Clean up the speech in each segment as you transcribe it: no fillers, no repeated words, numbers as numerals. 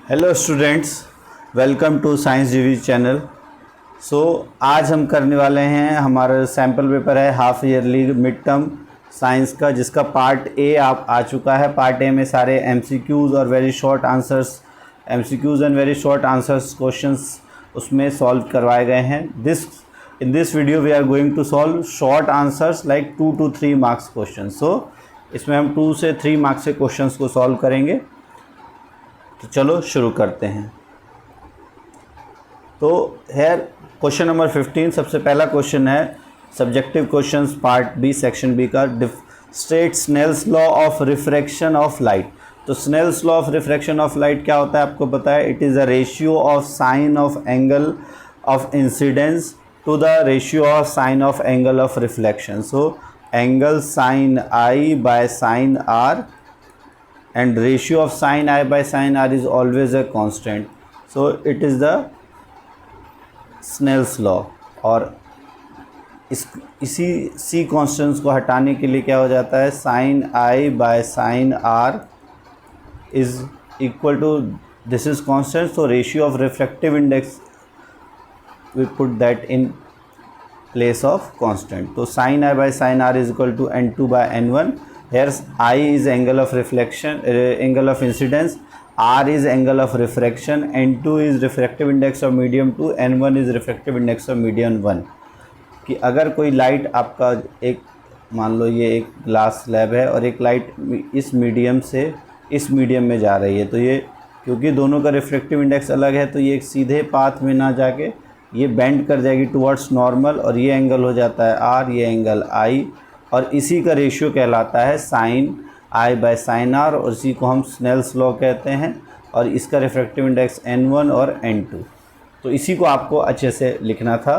Hello students, welcome to science GV channel. आज हम करने वाले हैं, हमारा सैम्पल पेपर है half yearly mid term science का, जिसका पार्ट ए आप आ चुका है। पार्ट ए में सारे एमसीक्यूज़ और very short answers, MCQs and very short answers questions उसमें सॉल्व करवाए गए हैं। In this video we are going to solve short answers like 2 to 3 marks question. इसमें हम 2 से 3 मार्क्स के क्वेश्चंस को सॉल्व करेंगे। तो चलो शुरू करते हैं। तो हेयर क्वेश्चन नंबर 15, सबसे पहला क्वेश्चन है subjective questions part B section B का। State Snell's law of refraction of light. तो Snell's law of refraction of light क्या होता है आपको पता है। It is a ratio of sine of angle of incidence to the ratio of sine of angle of reflection. So angle sine I by sine R and ratio of sin I by sin R is always a constant. So it is the Snell's law। और इसी constants को हटाने के लिए क्या हो जाता है, sin I by sin R is equal to, this is constant, so ratio of refractive index we put that in place of constant। तो sin I by sin R is equal to n2 by n1। Here I is angle of reflection, angle of incidence, R is angle of refraction, n2 is refractive index of medium 2, n1 is refractive index of medium 1। कि अगर कोई light आपका एक, मान लो ये एक glass slab है और एक लाइट इस मीडियम से इस मीडियम में जा रही है, तो ये क्योंकि दोनों का रिफ्रैक्टिव इंडेक्स अलग है तो ये एक सीधे पाथ में ना जाके ये बेंड कर जाएगी टुवर्ड्स नॉर्मल, और ये एंगल हो जाता है R, ये एंगल I, और इसी का रेशियो कहलाता है sine I by sine r, और इसी को हम स्नेल्स लॉ कहते हैं। और इसका रिफ्रैक्टिव इंडेक्स n1 और n2। तो इसी को आपको अच्छे से लिखना था।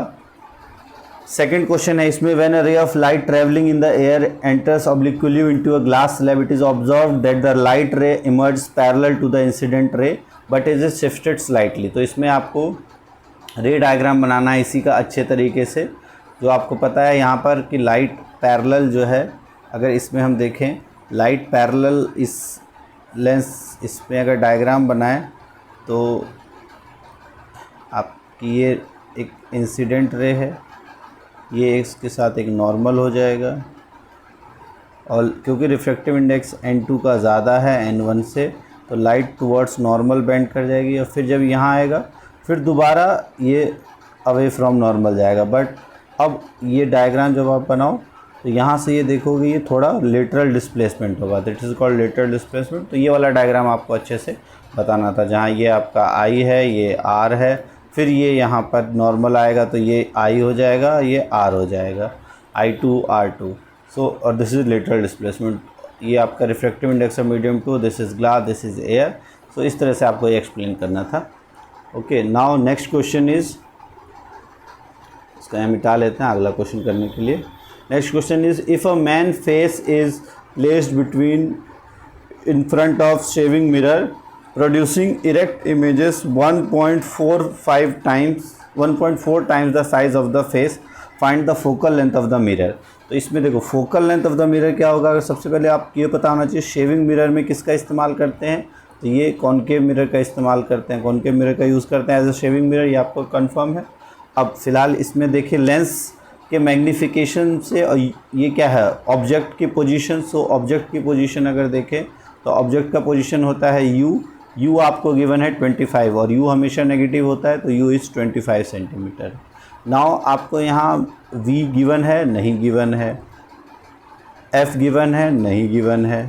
सेकंड क्वेश्चन है इसमें, when a ray of light travelling in the air enters obliquely into a glass slab, it is observed that the light ray emerge parallel to the incident ray but is shifted slightly. तो इसमें आपको रे diagram बनाना है इसी का अच्छे तरीके से। जो आपको पता है यहाँ पर कि लाइट पैरेलल जो है, अगर इसमें हम देखें लाइट पैरेलल इस लेंस, इसमें अगर डायग्राम बनाएं तो आपकी ये एक इंसिडेंट रे है, ये इसके साथ एक नॉर्मल हो जाएगा, और क्योंकि रिफ्रैक्टिव इंडेक्स n2 का ज़्यादा है n1 से, तो लाइट टुवर्ड्स नॉर्मल बेंड कर जाएगी, और फिर जब यहाँ आएगा फिर दोबारा ये अवे फ्रॉम नॉर्मल जाएगा। बट अब ये डायग्राम जब आप बनाओ तो यहाँ से ये देखोगे ये थोड़ा लेटरल डिस्प्लेसमेंट होगा, that is called lateral displacement. तो ये वाला डायग्राम आपको अच्छे से बताना था, जहाँ ये आपका I है, ये R है, फिर ये यहाँ पर नॉर्मल आएगा तो ये I हो जाएगा, ये R हो जाएगा, I2 R2। सो और दिस इज़ लेटरल डिस्प्लेसमेंट। ये आपका refractive index of medium 2, this is glass, this is air. So इस तरह से आपको ये एक्सप्लेन करना था। Okay, now next question is, इसका यहाँ मिटा लेते हैं अगला क्वेश्चन करने के लिए। Next question is, if a man face is placed between in front of shaving mirror producing erect images 1.4 times the size of the face, find the focal length of the mirror. तो इसमें देखो focal length of the mirror क्या होगा। अगर सबसे पहले आप ये पता होना चाहिए शेविंग मिरर में किसका इस्तेमाल करते हैं, तो ये कॉनकेव मिरर का इस्तेमाल करते हैं, कॉनकेव मिरर का यूज़ करते हैं एज अ शेविंग मिरर, ये आपको कंफर्म है। अब फ़िलहाल इसमें देखिए लेंस के मैग्नीफिकेशन से, और ये क्या है ऑब्जेक्ट की पोजीशन। सो ऑब्जेक्ट की पोजीशन अगर देखें तो ऑब्जेक्ट का पोजीशन होता है यू आपको गिवन है 25, और यू हमेशा नेगेटिव होता है, तो यू इज़ 25 सेंटीमीटर। नाउ आपको यहाँ वी गिवन है, नहीं गिवन है, एफ गिवन है, नहीं गिवन है।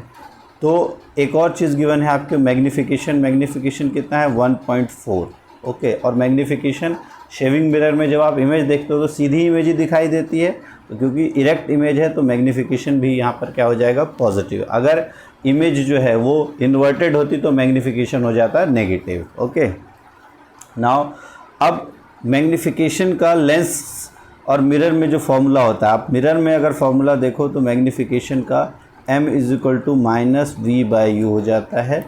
तो एक और चीज़ गिवन है आपके मैग्नीफिकेशन कितना है 1.4। ओके, और मैग्नीफिकेशन शेविंग मिरर में जब आप इमेज देखते हो तो सीधी इमेज ही दिखाई देती है, तो क्योंकि इरेक्ट इमेज है तो मैग्नीफिकेशन भी यहाँ पर क्या हो जाएगा, पॉजिटिव। अगर इमेज जो है वो इन्वर्टेड होती तो मैग्नीफिकेशन हो जाता है नेगेटिव। ओके, नाउ अब मैग्नीफिकेशन का लेंस और मिरर में जो फॉर्मूला होता है, आप मिरर में अगर फॉर्मूला देखो तो मैग्नीफिकेशन का m is equal to -v/u हो जाता है,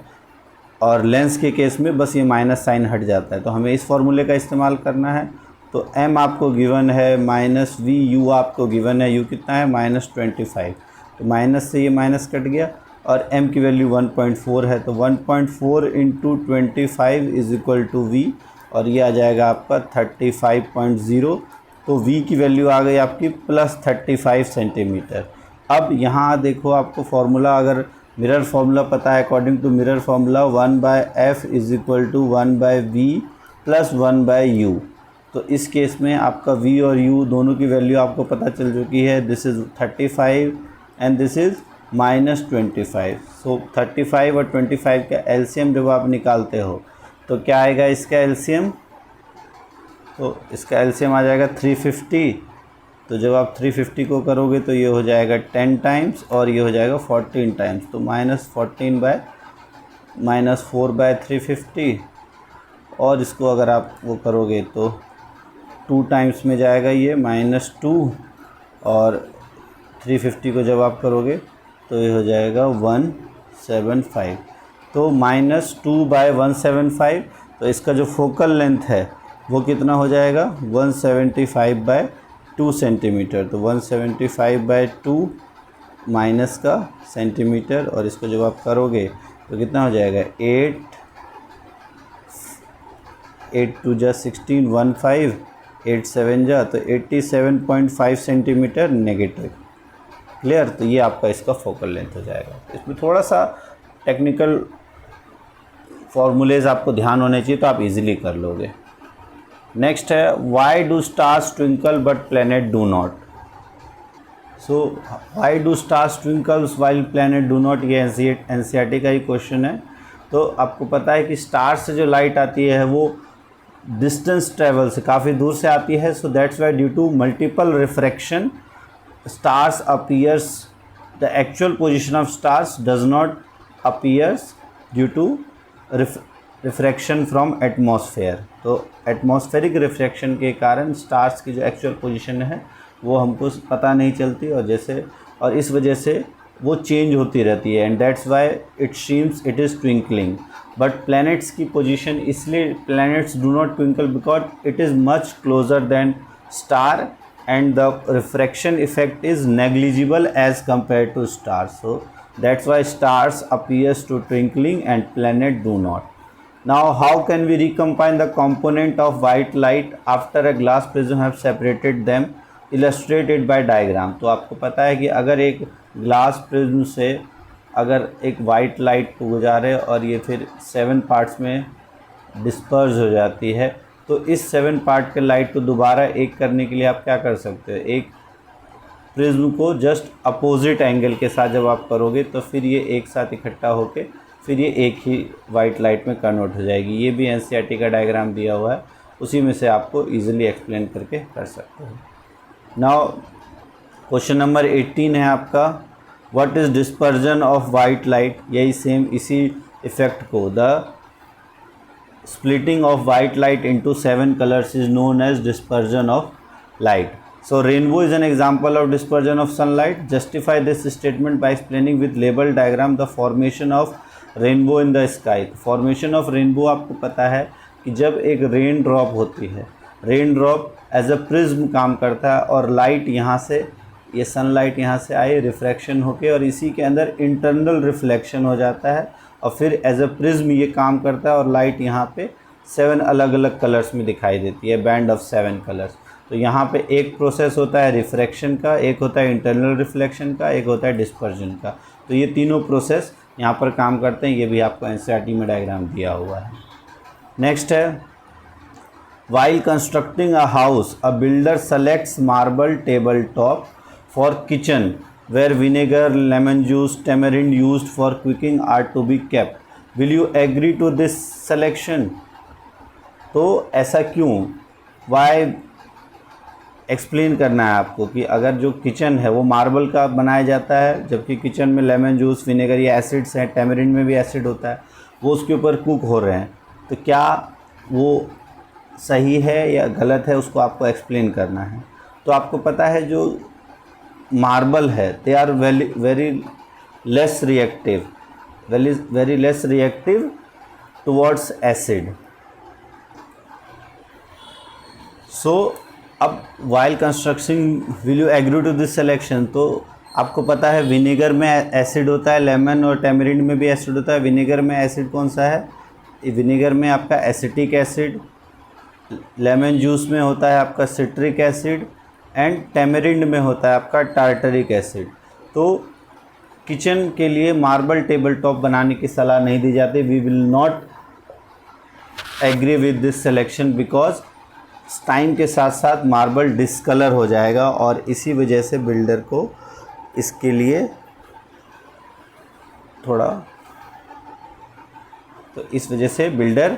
और लेंस के केस में बस ये माइनस साइन हट जाता है, तो हमें इस फॉर्मूले का इस्तेमाल करना है। तो m आपको गिवन है -v, u आपको गिवन है, u कितना है -25, तो माइनस से ये माइनस कट गया, और m की वैल्यू 1.4 है, तो 1.4 into 25 is equal to v, और ये आ जाएगा आपका 35.0। तो v की वैल्यू आ गई आपकी +35 सेंटीमीटर। अब यहाँ देखो आपको फार्मूला, अगर मिरर फार्मूला पता है, according to mirror formula 1/f is equal to 1/v plus 1/u। तो इस केस में आपका v और u दोनों की वैल्यू आपको पता चल चुकी है। This is 35 and this is -25। सो 35 और 25 का एलसीएम जब आप निकालते हो तो क्या आएगा इसका एलसीएम? तो इसका एलसीएम आ जाएगा 350। तो जब आप 350 को करोगे तो ये हो जाएगा 10 टाइम्स और ये हो जाएगा 14 टाइम्स। तो -4/350, और इसको अगर आप वो करोगे तो 2 टाइम्स में जाएगा ये -2, और 350 को जब आप करोगे तो ये हो जाएगा 175। तो -2/175। तो इसका जो फोकल लेंथ है वो कितना हो जाएगा? 175/2 सेंटीमीटर। तो 175/2 माइनस का सेंटीमीटर, और इसको जब आप करोगे तो कितना हो जाएगा? 8 2 जा 16, 15, 8 7 जा, तो 87.5 सेंटीमीटर नेगेटिव। क्लियर? तो ये आपका इसका फोकल लेंथ हो जाएगा। इसमें थोड़ा सा टेक्निकल फॉर्मूलेज आपको ध्यान होने चाहिए, तो आप इजीली कर लोगे। नेक्स्ट है, why do stars twinkle but planet do not. So why do stars twinkles while planet do not, ये एनसीईआरटी का ही क्वेश्चन है। तो आपको पता है कि स्टार से जो लाइट आती है वो डिस्टेंस ट्रेवल से काफ़ी दूर से आती है। So that's why due to multiple refraction stars appears, the actual position of stars does not appears due to refraction from atmosphere। तो एटमॉस्फेरिक रिफ्रैक्शन के कारण स्टार्स की जो एक्चुअल पोजीशन है वो हमको पता नहीं चलती, और इस वजह से वो चेंज होती रहती है, and that's why it seems it is twinkling. But planets की पोजीशन, इसलिए planets do not twinkle because it is much closer then star and the refraction effect is negligible as compared to stars. So that's why stars appears to twinkling and planet do not. Now how can we recombine the component of white light after a glass prism have separated them? Illustrated by diagram। तो आपको पता है कि अगर एक glass prism से अगर एक वाइट लाइट को गुजारे और ये फिर 7 पार्ट्स में डिस्पर्स हो जाती है, तो इस 7 पार्ट के लाइट को दोबारा एक करने के लिए आप क्या कर सकते हो? एक प्रिज्म को जस्ट अपोजिट एंगल के साथ जब आप करोगे तो फिर ये एक साथ इकट्ठा होके फिर ये एक ही वाइट लाइट में कन्वर्ट हो जाएगी। ये भी एनसीईआरटी का डायग्राम दिया हुआ है, उसी में से आपको इजीली एक्सप्लेन करके कर सकते हो। नाउ क्वेश्चन नंबर 18 है आपका, what is dispersion of white light. यही सेम इसी इफेक्ट को, the splitting of white light into 7 colors is known as dispersion of light. So rainbow is an example of dispersion of sunlight. Justify this statement by explaining with label diagram the formation of rainbow in the sky. Formation of rainbow आपको पता है कि जब एक rain drop होती है, rain drop as a prism काम करता है, और लाइट यहाँ से, ये सनलाइट यहाँ से आई रिफ्रैक्शन होके, और इसी के अंदर इंटरनल रिफ्लेक्शन हो जाता है, और फिर एज अ प्रिज्म ये काम करता है, और लाइट यहाँ पे 7 अलग अलग कलर्स में दिखाई देती है, बैंड ऑफ 7 कलर्स। तो यहाँ पे एक प्रोसेस होता है रिफ्रैक्शन का, एक होता है इंटरनल रिफ्लेक्शन का, एक होता है डिस्पर्जन का। तो ये तीनों प्रोसेस यहाँ पर काम करते हैं। ये भी आपको एनसीईआरटी में डायग्राम दिया हुआ है। नेक्स्ट है, while constructing a house a builder selects marble table top for kitchen where vinegar, lemon juice, tamarind used for cooking are to be kept. Will you agree to this selection? तो ऐसा क्यों, Y explain करना है आपको कि अगर जो kitchen है वो मार्बल का बनाया जाता है, जबकि किचन में लेमन जूस, विनेगर, ये एसिड्स हैं, टैमरिंड में भी एसिड होता है, वो उसके ऊपर कुक हो रहे हैं, तो क्या वो सही है या गलत है, उसको आपको एक्सप्लेन करना है। तो आपको पता है जो मार्बल है, they are very less reactive towards acid. So अब while construction will you agree to this selection, तो आपको पता है विनेगर में एसिड होता है, लेमन और टेमरिंड में भी एसिड होता है। विनेगर में एसिड कौन सा है? विनेगर में आपका एसिटिक एसिड, लेमन जूस में होता है आपका सिट्रिक एसिड, एंड टेमरिंड में होता है आपका टार्टरिक एसिड। तो किचन के लिए मार्बल टेबल टॉप बनाने की सलाह नहीं दी जाती। We will not agree with this selection because time के साथ साथ मार्बल डिसकलर हो जाएगा और इसी वजह से बिल्डर को इसके लिए थोड़ा, तो इस वजह से बिल्डर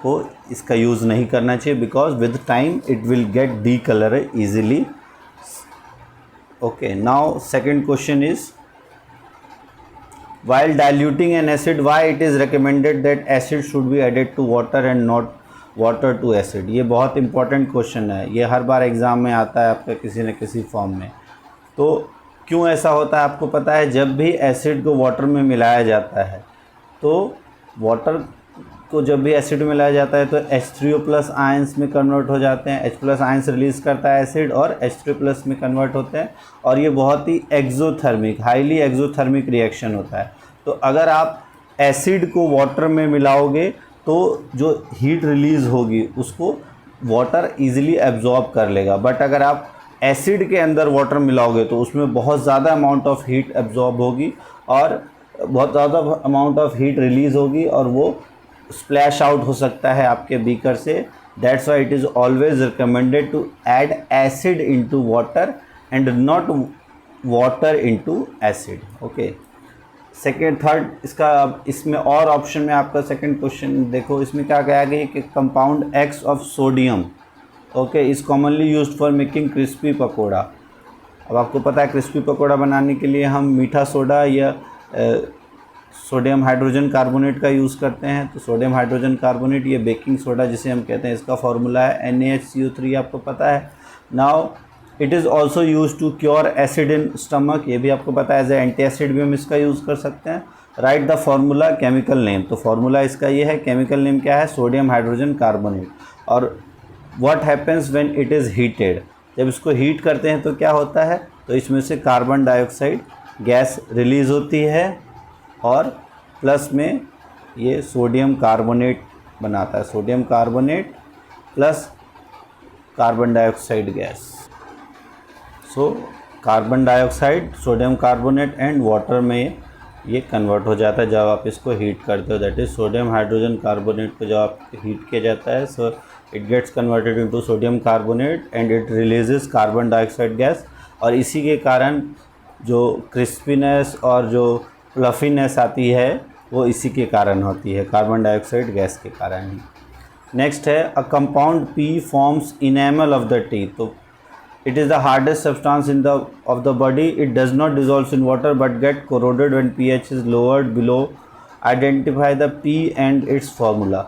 को इसका यूज़ नहीं करना चाहिए because with time it will get D colour easily. Okay, now second question is while diluting an acid why it is recommended that acid should be added to water and not water to acid। ये बहुत important question है, ये हर बार exam में आता है आपका किसी न किसी फॉर्म में। तो क्यों ऐसा होता है आपको पता है? जब भी एसिड को वाटर में मिलाया जाता है तो वाटर को जब भी एसिड में मिलाया जाता है तो H3O+ आयंस में कन्वर्ट हो जाते हैं। H+ आयंस रिलीज़ करता है एसिड और H3+ में कन्वर्ट होते हैं और ये बहुत ही एक्जोथर्मिक, हाईली एक्जोथर्मिक रिएक्शन होता है। तो अगर आप एसिड को वाटर में मिलाओगे तो जो हीट रिलीज़ होगी उसको वाटर ईजिली एब्जॉर्ब कर लेगा, बट अगर आप एसिड के अंदर वाटर मिलाओगे तो उसमें बहुत ज़्यादा अमाउंट ऑफ हीट एब्जॉर्ब होगी और बहुत ज़्यादा अमाउंट ऑफ हीट रिलीज़ होगी और वो स्प्लैश आउट हो सकता है आपके बीकर से। That's why it is always recommended to add acid into water and not water into acid. Okay, second third इसका, इसमें और ऑप्शन में आपका सेकेंड क्वेश्चन देखो, इसमें क्या कहा गया कि compound X of sodium okay is commonly used for making crispy pakora. अब आपको पता है क्रिस्पी पकौड़ा बनाने के लिए हम मीठा सोडा या सोडियम हाइड्रोजन कार्बोनेट का यूज़ करते हैं। तो सोडियम हाइड्रोजन कार्बोनेट, ये बेकिंग सोडा जिसे हम कहते हैं, इसका फार्मूला है NaHCO3, आपको पता है। Now it is also use to cure acid in stomach, ये भी आपको पता है, एज ए एंटी एसिड भी हम इसका यूज़ कर सकते हैं। Write the formula, chemical name, तो फार्मूला इसका ये है, केमिकल नेम क्या है? Sodium hydrogen carbonate. और what happens when it is heated, जब इसको हीट करते हैं तो क्या होता है? तो इसमें से कार्बन डाइऑक्साइड गैस रिलीज़ होती है और प्लस में ये सोडियम कार्बोनेट बनाता है, sodium carbonate plus carbon dioxide gas. So carbon dioxide, sodium carbonate and water में ये कन्वर्ट हो जाता है जब आप इसको हीट करते हो। That is sodium hydrogen carbonate को जब आप हीट किया जाता है so it gets converted into sodium carbonate and it releases carbon dioxide gas. और इसी के कारण जो क्रिस्पीनेस और जो फ्लफीनेस आती है वो इसी के कारण होती है, कार्बन डाइऑक्साइड गैस के कारण ही। नेक्स्ट है a compound P forms enamel of the teeth. तो it is the hardest substance in the of the body. It does not dissolve in water but get corroded when pH is lowered below. Identify the P and its formula।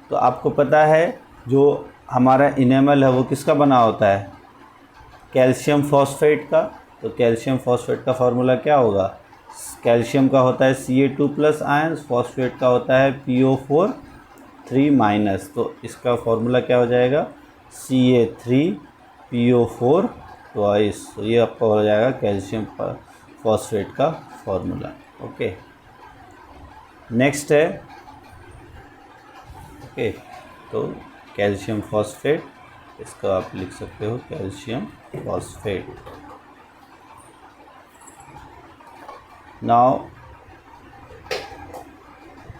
तो आपको पता है जो हमारा enamel है वो किसका बना होता है? कैल्शियम फॉस्फेट का। तो कैल्शियम फॉस्फेट का फार्मूला क्या होगा? कैल्शियम का होता है Ca2+ आयंस, फॉस्फेट का होता है PO4 3-। तो इसका फार्मूला क्या हो जाएगा? Ca3PO4 twice. तो ये आपका हो जाएगा कैल्शियम फॉस्फेट का फार्मूला। ओके, नेक्स्ट है ओके तो कैल्शियम फॉस्फेट, इसका आप लिख सकते हो calcium phosphate. Now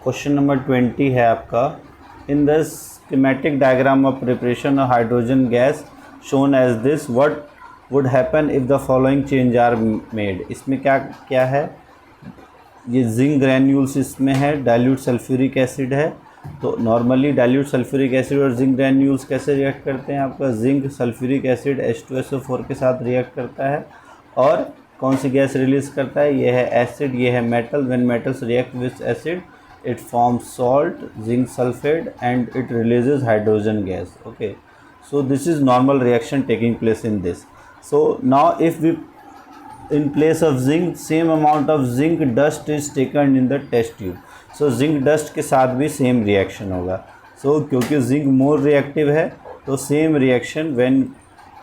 question number 20 है आपका, in the schematic diagram of preparation of hydrogen gas shown as this what would happen if the following change are made। इसमें क्या क्या है? ये जिंक ग्रैन्यूल्स इसमें है, डाइल्यूट सल्फ्यूरिक एसिड है। तो नॉर्मली डाइल्यूट सल्फ्यूरिक एसिड और जिंक ग्रैन्यूल्स कैसे रिएक्ट करते हैं? आपका जिंक सल्फ्यूरिक एसिड H2SO4 के साथ रिएक्ट करता है और कौन सी गैस रिलीज़ करता है? ये है एसिड, ये है metal. When metals react with acid it forms salt, zinc sulfate and it releases hydrogen gas। okay, so this is normal reaction taking place in this। so now if we in place of zinc same amount of zinc dust is taken in the test tube, so zinc dust के साथ भी same reaction होगा। so क्योंकि zinc more reactive है तो same reaction when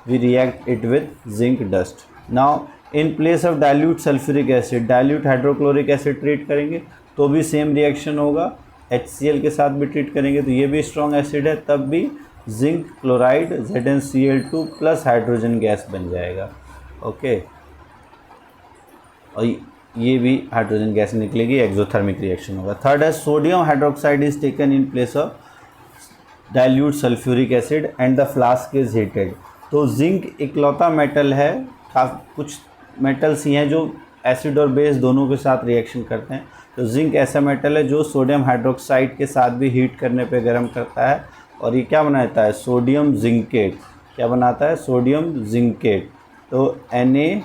we react it with zinc dust। now in place of dilute sulphuric acid, dilute hydrochloric acid treat करेंगे तो भी सेम रिएक्शन होगा, HCl के साथ भी ट्रीट करेंगे तो ये भी स्ट्रॉन्ग एसिड है, तब भी zinc chloride ZnCl2 plus hydrogen gas बन जाएगा। ओके, और ये भी हाइड्रोजन गैस निकलेगी, एक्सोथर्मिक रिएक्शन होगा। थर्ड है sodium hydroxide is taken in place of dilute sulphuric acid and the flask is heated. तो जिंक इकलौता मेटल है, कुछ मेटल्स ही हैं जो एसिड और बेस दोनों के साथ रिएक्शन करते हैं, तो जिंक ऐसा मेटल है जो सोडियम हाइड्रोक्साइड के साथ भी हीट करने पे गर्म करता है और ये क्या बनाता है, सोडियम जिंकेट। क्या बनाता है, सोडियम जिंकेट। तो Na,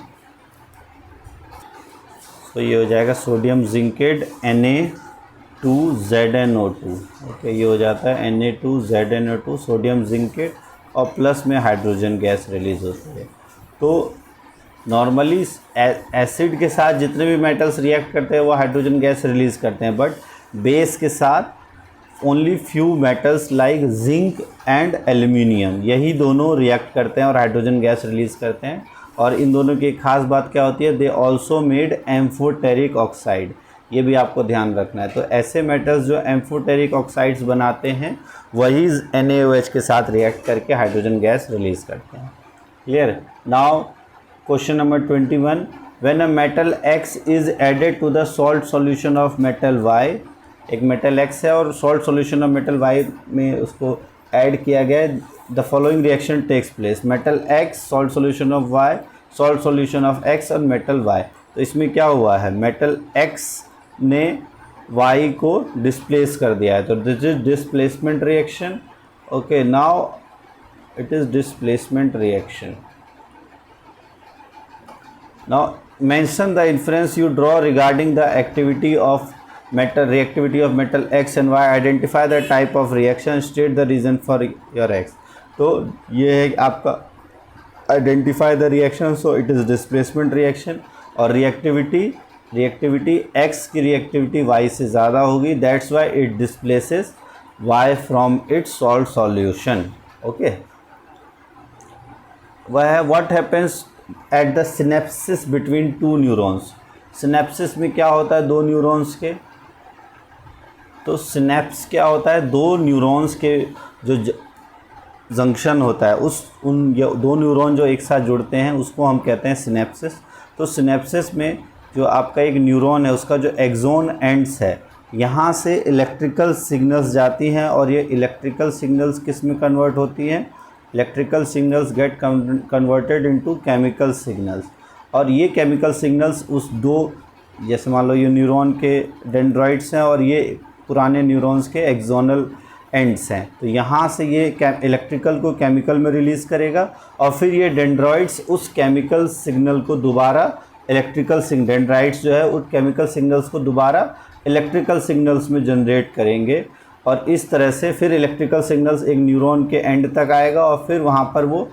तो ये हो जाएगा सोडियम जिंकेट Na2ZnO2। ओके, ये हो जाता है Na2ZnO2 सोडियम जिंकेट और प्लस में हाइड्रोजन गैस रिलीज होती है। तो नॉर्मली एसिड के साथ जितने भी मेटल्स रिएक्ट करते हैं वो हाइड्रोजन गैस रिलीज़ करते हैं, बट बेस के साथ only few metals like zinc and aluminium, यही दोनों रिएक्ट करते हैं और हाइड्रोजन गैस रिलीज़ करते हैं। और इन दोनों की एक खास बात क्या होती है, they also made amphoteric oxide, ये भी आपको ध्यान रखना है। तो ऐसे मेटल्स जो एम्फोटेरिक ऑक्साइड्स बनाते हैं वही NaOH के साथ रिएक्ट करके हाइड्रोजन गैस रिलीज़ करते हैं। Clear. Now question number 21, when a metal X is added to the salt solution of metal Y, एक मेटल X है और salt solution of metal Y में उसको ऐड किया गया है, the following reaction takes place, metal X salt solution of Y, salt solution of X और metal Y। तो इसमें क्या हुआ है, मेटल X ने Y को डिस्प्लेस कर दिया है, तो this is displacement reaction. Okay, now it is displacement reaction. Now mention the inference you draw regarding the activity of reactivity of metal X and Y. Identify the type of reaction. State the reason for your X. तो ये है आपका identify the reaction. So it is displacement reaction और reactivity X की reactivity Y से ज़्यादा होगी. That's why it displaces Y from its salt solution. Okay. What happens at the synapses between two neurons. Synapses में क्या होता है, दो न्यूरॉन्स के, तो सिनेप्स क्या होता है, दो न्यूरॉन्स के जो जंक्शन होता है उन दो न्यूरॉन जो एक साथ जुड़ते हैं उसको हम कहते हैं सिनेप्सिस। तो सिनेप्सिस में जो आपका एक न्यूरॉन है उसका जो एक्सोन एंड्स है, यहाँ से इलेक्ट्रिकल सिग्नल्स जाती हैं और ये इलेक्ट्रिकल सिग्नल्स किस में कन्वर्ट होती हैं, electrical signals get converted into chemical signals. और ये केमिकल सिग्नल्स उस दो, जैसे मान लो ये न्यूरॉन के डेंड्राइट्स हैं और ये पुराने न्यूरॉन्स के एक्सोनल एंड्स हैं, तो यहाँ से ये इलेक्ट्रिकल को केमिकल में रिलीज़ करेगा और फिर ये डेंड्राइट्स उस केमिकल सिग्नल को दोबारा डेंड्राइट्स जो है उस केमिकल सिग्नल्स को दोबारा इलेक्ट्रिकल सिग्नल्स में जनरेट करेंगे और इस तरह से फिर इलेक्ट्रिकल सिग्नल्स एक न्यूरॉन के एंड तक आएगा और फिर वहाँ पर वो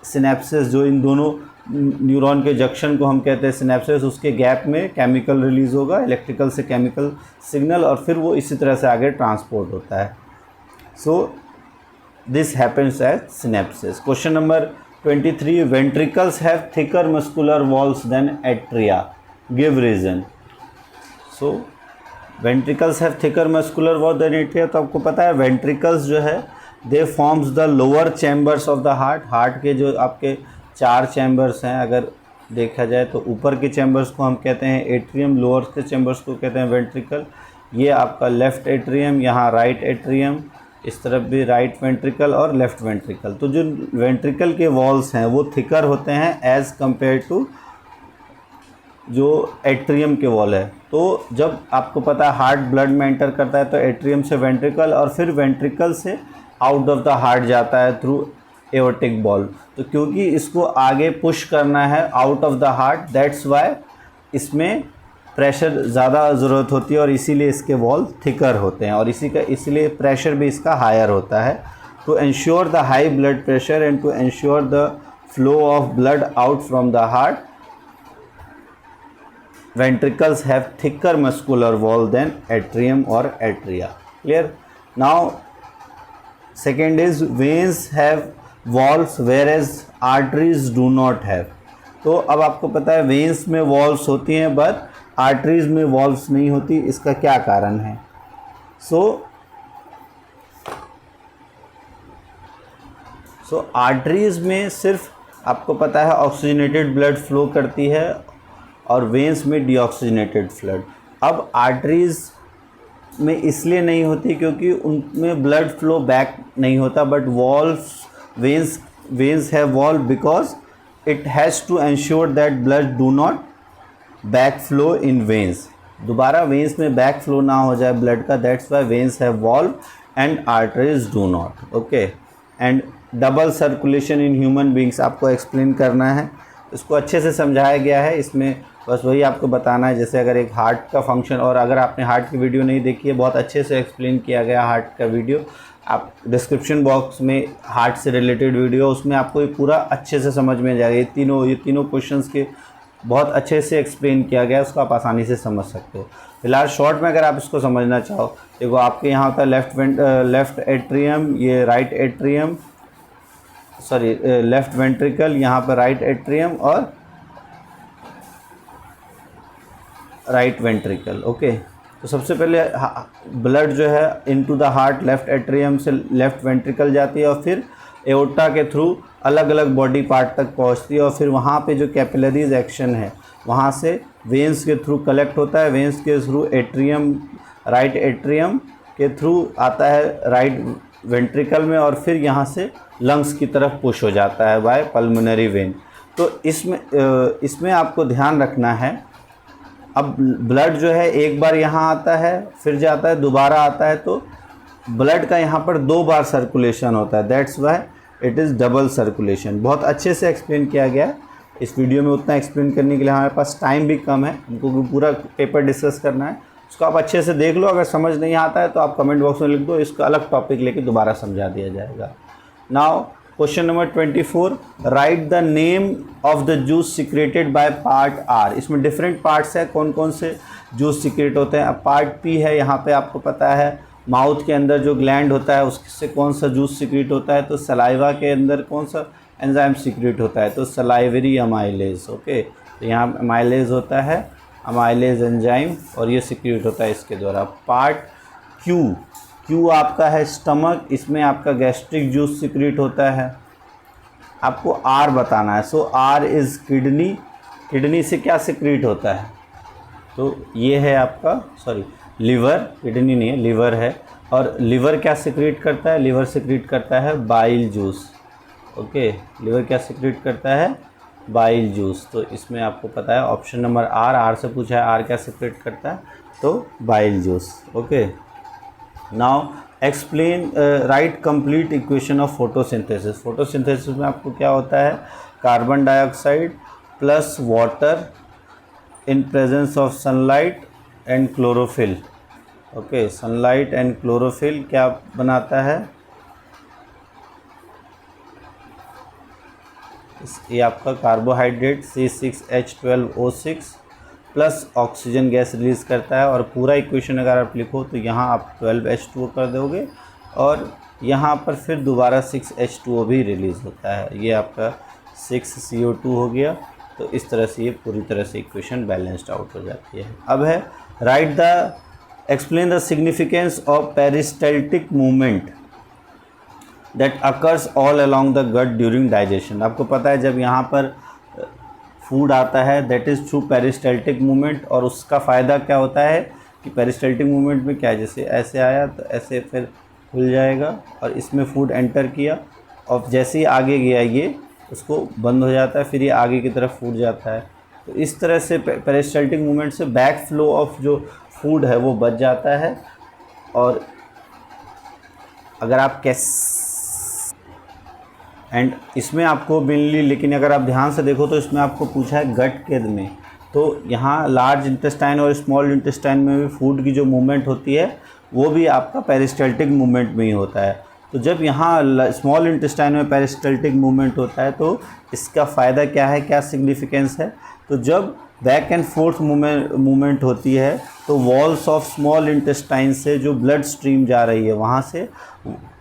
सिनेप्सिस, जो इन दोनों न्यूरॉन के जंक्शन को हम कहते हैं सिनेप्सिस, उसके गैप में केमिकल रिलीज़ होगा, इलेक्ट्रिकल से केमिकल सिग्नल, और फिर वो इसी तरह से आगे ट्रांसपोर्ट होता है। So this happens at synapses. Question number 23, ventricles have thicker muscular walls than atria, give reason. So ventricles have thicker muscular wall than atria, तो आपको पता है वेंट्रिकल्स जो है they forms the lower chambers of the heart के जो आपके 4 chambers हैं, अगर देखा जाए तो ऊपर के चैम्बर्स को हम कहते हैं एट्रियम, लोअर के चैम्बर्स को कहते हैं वेंट्रिकल। ये आपका लेफ़्ट एट्रियम, यहाँ राइट एट्रियम, इस तरफ भी राइट वेंट्रिकल और लेफ़्ट वेंट्रिकल। तो जो वेंट्रिकल के वॉल्स हैं वो थिकर होते हैं एज़ कम्पेयर टू जो एट्रियम के वॉल है। तो जब आपको पता है हार्ट ब्लड में एंटर करता है तो एट्रियम से वेंट्रिकल और फिर वेंट्रिकल से आउट ऑफ द हार्ट जाता है थ्रू एओर्टिक बॉल। तो क्योंकि इसको आगे पुश करना है out of the heart, that's why इसमें प्रेशर ज़्यादा ज़रूरत होती है और इसीलिए इसके वॉल थिकर होते हैं और इसीलिए प्रेशर भी इसका हायर होता है। To ensure the high blood pressure and to ensure the flow of blood out from the heart, ventricles have thicker muscular wall than atrium or atria. Clear? Now second is veins have walls whereas arteries do not have. तो अब आपको पता है veins में valves होती हैं but arteries में valves नहीं होती, इसका क्या कारण है? सो आर्टरीज में सिर्फ आपको पता है ऑक्सीजनेटेड ब्लड फ्लो करती है और वेन्स में डीऑक्सीजनेटेड ब्लड। अब आर्टरीज में इसलिए नहीं होती क्योंकि उनमें ब्लड फ्लो बैक नहीं होता, but valves veins have valve because it has to ensure that blood do not back flow in veins, दोबारा वेन्स में बैक फ्लो ना हो जाए ब्लड का, that's why veins have valve and arteries do not. Okay, and double circulation in human beings आपको explain करना है, इसको अच्छे से समझाया गया है, इसमें बस वही आपको बताना है। जैसे अगर एक हार्ट का फंक्शन, और अगर आपने हार्ट की वीडियो नहीं देखी है, बहुत अच्छे से एक्सप्लेन किया गया हार्ट का वीडियो, आप डिस्क्रिप्शन बॉक्स में हार्ट से रिलेटेड वीडियो, उसमें आपको ये पूरा अच्छे से समझ में जाएगा। ये तीनों क्वेश्चंस के बहुत अच्छे से एक्सप्लेन किया गया है, उसको आप आसानी से समझ सकते हो। फिलहाल शॉर्ट में अगर आप इसको समझना चाहो, देखो आपके यहाँ होता है लेफ्ट एट्रियम, ये right atrium, sorry left ventricle, यहाँ पर राइट एट्रियम और राइट वेंट्रिकल। ओके, तो सबसे पहले ब्लड जो है into the heart left atrium से लेफ्ट वेंट्रिकल जाती है और फिर एओर्टा के थ्रू अलग अलग बॉडी पार्ट तक पहुंचती है और फिर वहाँ पे जो कैपिलरीज एक्शन है वहाँ से वेंस के थ्रू कलेक्ट होता है, वेंस के थ्रू एट्रियम, राइट एट्रियम के थ्रू आता है राइट वेंट्रिकल में और फिर यहाँ से लंग्स की तरफ पुश हो जाता है बाय पल्मोनरी वेन। तो इसमें आपको ध्यान रखना है, अब ब्लड जो है एक बार यहाँ आता है फिर जाता है, दोबारा आता है, तो ब्लड का यहाँ पर 2 बार सर्कुलेशन होता है, that's why it is double circulation. बहुत अच्छे से एक्सप्लेन किया गया है, इस वीडियो में उतना एक्सप्लेन करने के लिए हमारे पास टाइम भी कम है, हमको पूरा पेपर डिस्कस करना है, उसको आप अच्छे से देख लो। अगर समझ नहीं आता है तो आप कमेंट बॉक्स में लिख दो, इसका अलग टॉपिक लेके दोबारा समझा दिया जाएगा। Now question number 24, write the name of the juice secreted by part R. इसमें डिफरेंट पार्ट्स है, कौन कौन से जूस सिक्रेट होते हैं। अब पार्ट पी है, यहाँ पे आपको पता है माउथ के अंदर जो ग्लैंड होता है उससे कौन सा जूस सिक्रेट होता है, तो सलाइवा के अंदर कौन सा एंजाइम सिक्रेट होता है, तो सलाइवरी अमाइलेज। ओके, तो यहाँ अमाइलेज होता है, अमाइलेज एंजाइम, और ये सिक्रेट होता है इसके द्वारा। पार्ट क्यू आपका है स्टमक, इसमें आपका गैस्ट्रिक जूस सिक्रेट होता है। आपको आर बताना है, सो आर इज़ किडनी, किडनी से क्या सिक्रेट होता है, तो ये है आपका लिवर, किडनी नहीं है लिवर है, और लिवर क्या सिक्रेट करता है, लिवर सिक्रेट करता है बाइल जूस। ओके, लिवर क्या सिक्रेट करता है, बाइल जूस। तो इसमें आपको पता है ऑप्शन नंबर आर से पूछा है, आर क्या सिक्रेट करता है, तो bile juice. Okay, now explain right complete equation of photosynthesis. Photosynthesis में आपको क्या होता है, carbon dioxide plus water in presence of sunlight and chlorophyll. Okay, sunlight and chlorophyll क्या बनाता है, ये आपका carbohydrate C6H12O6 plus oxygen gas release करता है। और पूरा इक्वेशन अगर आप लिखो तो यहाँ आप 12H2O कर दोगे और यहाँ पर फिर दोबारा 6H2O भी रिलीज़ होता है, ये आपका 6CO2 हो गया। तो इस तरह से ये पूरी तरह से इक्वेशन बैलेंस्ड आउट हो जाती है। अब है write the explain the significance of peristaltic movement that occurs all along the gut during digestion. आपको पता है जब यहाँ पर फूड आता है that is through peristaltic movement, और उसका फ़ायदा क्या होता है कि पेरिस्टल्टिक मूवमेंट में क्या है, जैसे ऐसे आया तो ऐसे फिर खुल जाएगा और इसमें फूड एंटर किया और जैसे ही आगे गया ये उसको बंद हो जाता है, फिर ये आगे की तरफ फूड जाता है। तो इस तरह से पेरिस्टल्टिक मूवमेंट से बैक फ्लो ऑफ जो फूड है वो बच जाता है। और अगर आप एंड इसमें आपको मेनली, लेकिन अगर आप ध्यान से देखो तो इसमें आपको पूछा है गट के में, तो यहाँ लार्ज इंटेस्टाइन और स्मॉल इंटेस्टाइन में भी फूड की जो मूवमेंट होती है वो भी आपका पेरिस्टल्टिक मूवमेंट में ही होता है। तो जब यहाँ स्मॉल इंटेस्टाइन में पेरिस्टल्टिक मूवमेंट होता है तो इसका फ़ायदा क्या है, क्या सिग्निफिकेंस है, तो जब बैक एंड फोर्थ मूवमेंट होती है तो वॉल्स ऑफ स्मॉल इंटेस्टाइन से जो ब्लड स्ट्रीम जा रही है वहाँ से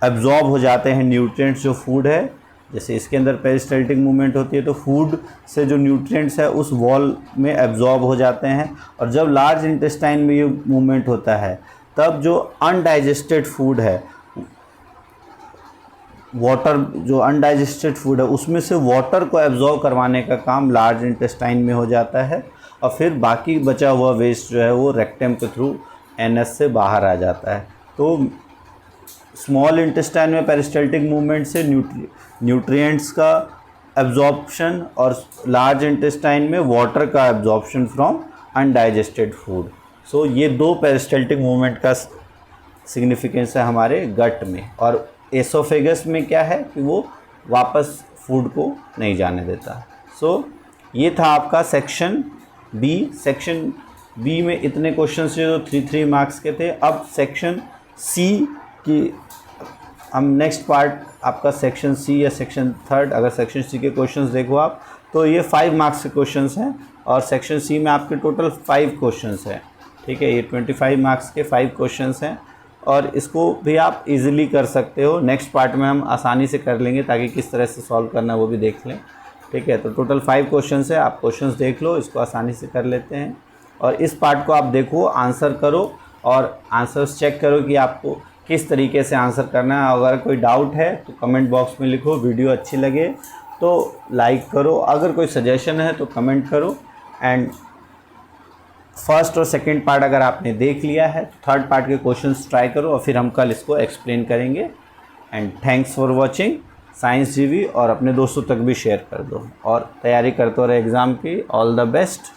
एब्जॉर्ब हो जाते हैं न्यूट्रिएंट्स जो फूड है, जैसे इसके अंदर पेरिस्टल्टिक मूवमेंट होती है तो फूड से जो न्यूट्रिएंट्स है उस वॉल में एब्जॉर्ब हो जाते हैं, और जब लार्ज इंटेस्टाइन में ये मूवमेंट होता है तब जो अनडाइजेस्टेड फूड है, वाटर जो अनडाइजेस्टेड फूड है उसमें से वाटर को एब्जॉर्ब करवाने का काम लार्ज इंटेस्टाइन में हो जाता है, और फिर बाकी बचा हुआ वेस्ट जो है वो रेक्टम के थ्रू एनएस से बाहर आ जाता है। तो स्मॉल इंटेस्टाइन में पेरिस्टल्टिक मूवमेंट से न्यूट्रिएंट्स का एब्जॉर्प्शन और लार्ज इंटेस्टाइन में वाटर का एब्जॉर्प्शन फ्रॉम अनडाइजेस्टेड फूड। सो ये दो पेरिस्टल्टिक मूवमेंट का सिग्निफिकेंस है हमारे गट में। और एसोफेगस में क्या है कि वो वापस फूड को नहीं जाने देता। सो ये था आपका सेक्शन बी। सेक्शन बी में इतने क्वेश्चन थे जो 3 मार्क्स के थे। अब सेक्शन सी की हम नेक्स्ट पार्ट आपका सेक्शन सी या सेक्शन थर्ड, अगर सेक्शन सी के क्वेश्चंस देखो आप तो ये 5 मार्क्स के क्वेश्चंस हैं, और सेक्शन सी में आपके टोटल 5 क्वेश्चंस हैं। ठीक है, ये 25 मार्क्स के 5 क्वेश्चंस हैं, और इसको भी आप इजीली कर सकते हो। नेक्स्ट पार्ट में हम आसानी से कर लेंगे, ताकि किस तरह से सॉल्व करना है वो भी देख लें। ठीक है, तो टोटल 5 क्वेश्चंस है, आप क्वेश्चंस देख लो, इसको आसानी से कर लेते हैं। और इस पार्ट को आप देखो, आंसर करो और आंसर्स चेक करो कि आपको किस तरीके से आंसर करना है। अगर कोई डाउट है तो कमेंट बॉक्स में लिखो, वीडियो अच्छी लगे तो लाइक करो, अगर कोई सजेशन है तो कमेंट करो। एंड फर्स्ट और सेकंड पार्ट अगर आपने देख लिया है तो थर्ड पार्ट के क्वेश्चंस ट्राई करो, और फिर हम कल इसको एक्सप्लेन करेंगे। And thanks for watching science जीवी, और अपने दोस्तों तक भी शेयर कर दो, और तैयारी करते रहे एग्ज़ाम की। All the best.